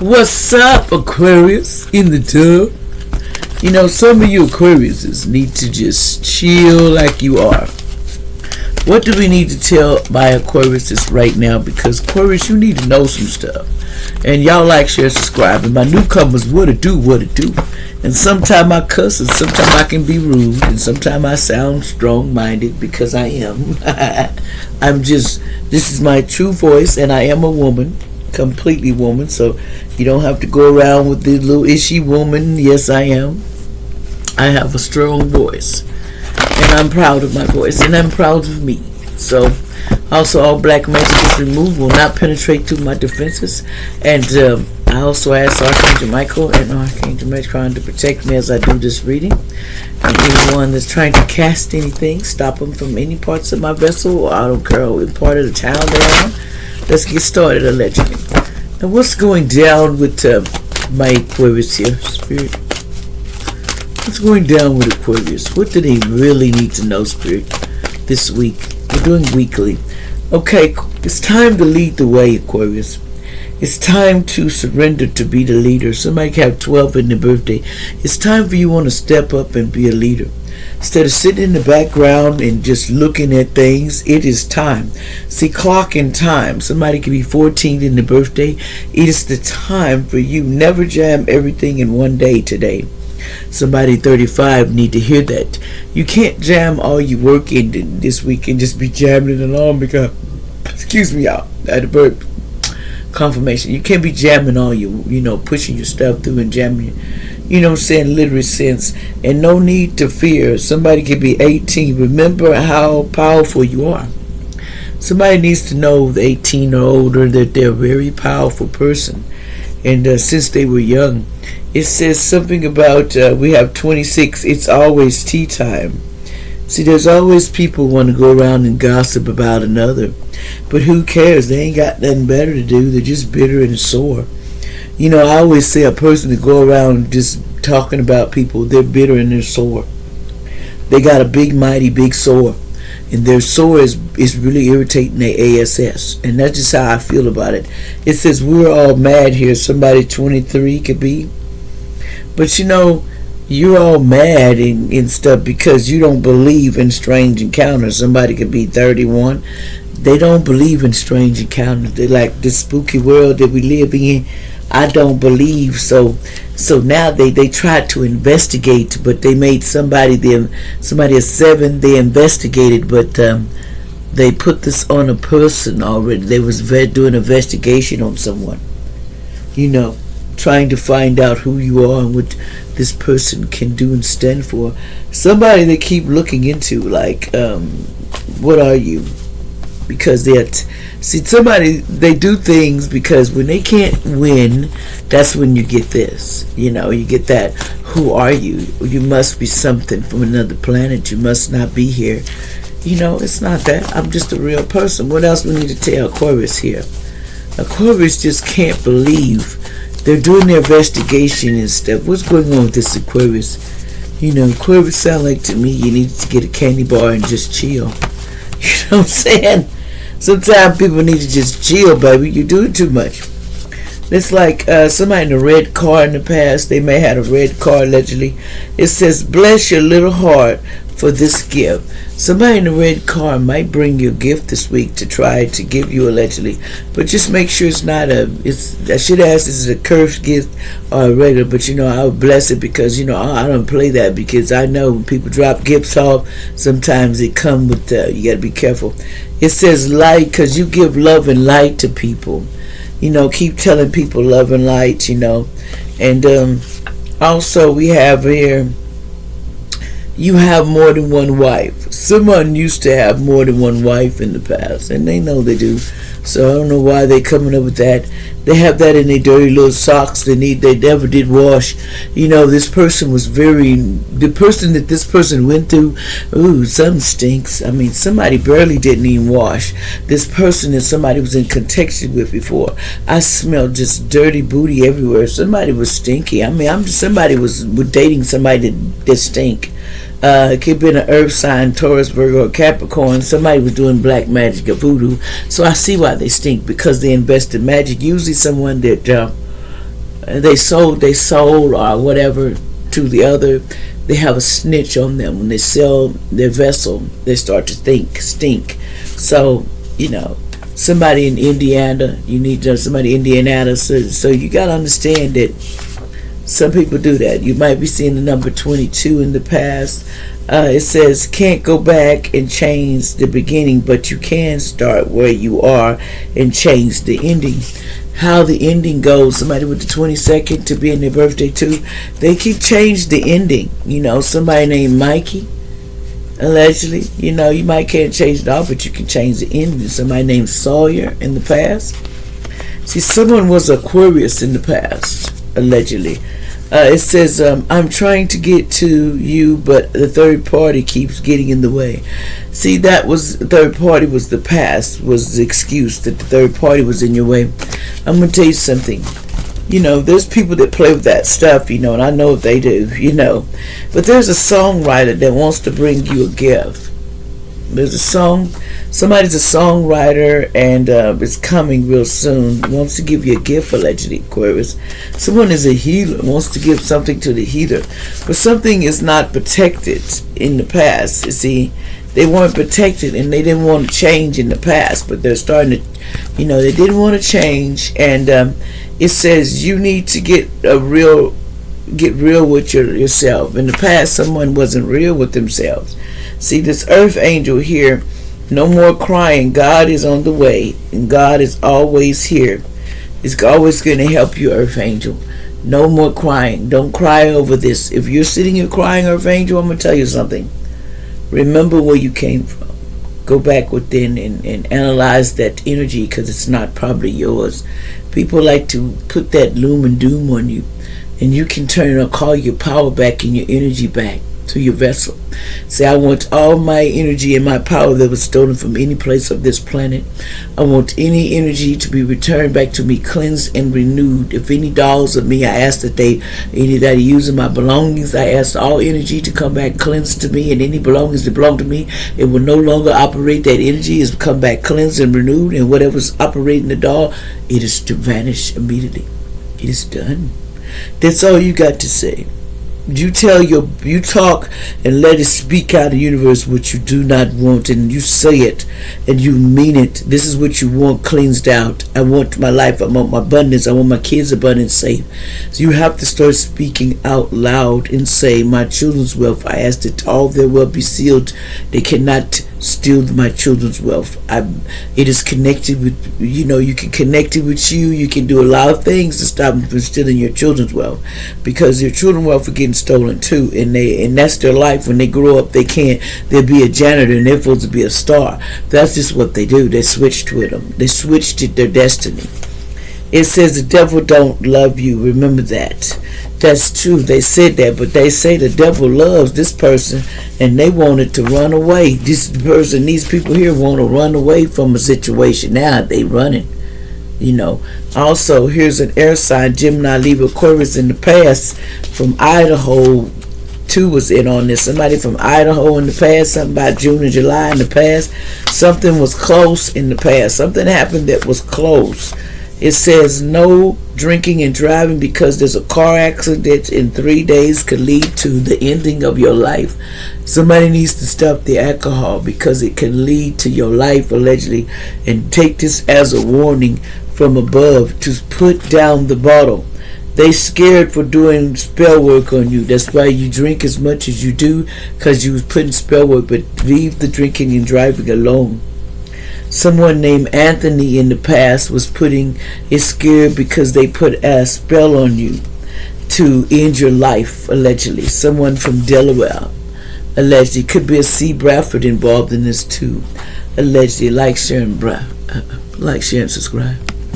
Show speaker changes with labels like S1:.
S1: What's up, Aquarius in the tub? You know, some of you Aquariuses need to just chill like you are. What do we need to tell my Aquariuses right now? Because Aquarius, you need to know some stuff. And y'all like, share, subscribe. And my newcomers, what it do. And sometimes I cuss, and sometimes I can be rude, and sometimes I sound strong-minded because I am. This is my true voice, and I am a woman, completely woman. So you don't have to go around with the little ishy woman. Yes, I am. I have a strong voice, and I'm proud of my voice, and I'm proud of me. So also, all black magic is removed, will not penetrate through my defenses. And I also ask Archangel Michael and Archangel Metatron to protect me as I do this reading. And anyone that's trying to cast anything, stop them from any parts of my vessel, or I don't care what part of the town they're on. Let's get started, allegedly. Now, what's going down with my Aquarius here, Spirit? What's going down with Aquarius? What do they really need to know, Spirit, this week? We're doing weekly. Okay, it's time to lead the way, Aquarius. It's time to surrender to be the leader. Somebody have 12 in their birthday. It's time for you to step up and be a leader. Instead of sitting in the background and just looking at things, it is time. See, clock and time. Somebody could be 14 in their birthday. It is the time for you. Never jam everything in one day today. Somebody 35 need to hear that. You can't jam all your work in this week and just be jamming it along because, excuse me, y'all, I had a burp. Confirmation. You can't be jamming all your, pushing your stuff through and jamming, saying literary sense. And no need to fear. Somebody could be 18. Remember how powerful you are. Somebody needs to know, the 18 or older, that they're a very powerful person. And since they were young, it says something about, we have 26, it's always tea time. See, there's always people who want to go around and gossip about another. But who cares? They ain't got nothing better to do. They're just bitter and sore. I always say a person that go around just talking about people, they're bitter and they're sore. They got a big, mighty, big sore. And their sore is really irritating their ASS. And that's just how I feel about it. It says we're all mad here. Somebody 23 could be. But you're all mad and stuff because you don't believe in strange encounters. Somebody could be 31. They don't believe in strange encounters. They like this spooky world that we live in. I don't believe. So now they tried to investigate, but they made somebody at 7, they investigated, but they put this on a person already. They was doing an investigation on someone. Trying to find out who you are and what this person can do and stand for. Somebody they keep looking into, like, what are you? Because somebody, they do things because when they can't win, that's when you get this. You get that, who are you? You must be something from another planet. You must not be here. It's not that. I'm just a real person. What else we need to tell Aquarius here? Aquarius just can't believe they're doing their investigation and stuff. What's going on with this Aquarius? Aquarius sound like to me you need to get a candy bar and just chill. You know what I'm saying? Sometimes people need to just chill, baby. You're doing too much. It's like somebody in a red car in the past. They may have a red car allegedly. It says, bless your little heart for this gift. Somebody in a red car might bring you a gift this week to try to give you allegedly. But just make sure it's not I should ask, is it a cursed gift or a regular? But I would bless it because, I don't play that because I know when people drop gifts off, sometimes they come with, you got to be careful. It says light because you give love and light to people. Keep telling people love and light, And also we have here, you have more than one wife. Someone used to have more than one wife in the past, and they know they do. So I don't know why they're coming up with that. They have that in their dirty little socks they never did wash. This person was the person that this person went through, something stinks. I mean, somebody barely didn't even wash. This person that somebody was in contact with before, I smelled just dirty booty everywhere. Somebody was stinky. I mean, somebody was dating somebody that stink. It could have been an earth sign, Taurus, Virgo, or Capricorn. Somebody was doing black magic or voodoo. So I see why they stink, because they invested magic. Usually someone that they sold their soul or whatever to the other. They have a snitch on them. When they sell their vessel, they start to stink. So, somebody in Indiana, you need somebody in Indiana. So you got to understand that some people do that. You might be seeing the number 22 in the past. It says, can't go back and change the beginning, but you can start where you are and change the ending. How the ending goes, somebody with the 22nd to be in their birthday too, they keep change the ending. Somebody named Mikey, allegedly, you might can't change it all, but you can change the ending. Somebody named Sawyer in the past. See, someone was Aquarius in the past, allegedly. It says, I'm trying to get to you, but the third party keeps getting in the way. See, that was, the third party was the past, was the excuse that the third party was in your way. I'm going to tell you something. There's people that play with that stuff, and I know they do, But there's a songwriter that wants to bring you a gift. There's a song, somebody's a songwriter, and it's coming real soon. Wants to give you a gift, allegedly, Aquarius. Someone is a healer, wants to give something to the healer. But something is not protected in the past. You see, they weren't protected, and they didn't want to change in the past. But they're starting to, they didn't want to change. And it says you need to get real with yourself. In the past, someone wasn't real with themselves. See, this earth angel here, no more crying. God is on the way, and God is always here. It's always going to help you, earth angel. No more crying. Don't cry over this. If you're sitting here crying, earth angel, I'm going to tell you something. Remember where you came from. Go back within and analyze that energy, because it's not probably yours. People like to put that gloom and doom on you, and you can turn or call your power back and your energy back to your vessel. Say, I want all my energy and my power that was stolen from any place of this planet. I want any energy to be returned back to me, cleansed and renewed. If any dolls of me, I ask that any that are using my belongings, I ask all energy to come back cleansed to me, and any belongings that belong to me, it will no longer operate. That energy is come back cleansed and renewed, and whatever's operating the doll, it is to vanish immediately. It is done. That's all you got to say. You talk and let it speak out of the universe what you do not want, and you say it and you mean it. This is what you want cleansed out. I want my life, I want my abundance, I want my kids' abundance safe. So you have to start speaking out loud and say, my children's wealth, I ask that all their wealth be sealed. They cannot steal my children's wealth. It is connected with, you can connect it with you. You can do a lot of things to stop them from stealing your children's wealth, because your children's wealth are getting stolen too, and that's their life. When they grow up, they'll be a janitor, and they're supposed to be a star. That's just what they do. They switched with them. They switched their destiny. It says the devil don't love you. Remember that. That's true. They said that, but they say the devil loves this person, and they wanted to run away. This person, these people here want to run away from a situation. Now they running. Also, here's an air sign, Gemini, Libra, Aquarius in the past from Idaho. 2 was in on this. Somebody from Idaho in the past, something about June and July in the past. Something was close in the past. Something happened that was close. It says no drinking and driving, because there's a car accident in 3 days could lead to the ending of your life. Somebody needs to stop the alcohol, because it can lead to your life, allegedly. And take this as a warning from above to put down the bottle. They scared for doing spell work on you. That's why you drink as much as you do, because you was putting spell work. But leave the drinking and driving alone. Someone named Anthony in the past was scared because they put a spell on you to end your life, allegedly. Someone from Delaware, allegedly. Could be a C. Bradford involved in this too, allegedly. Like, share, and subscribe.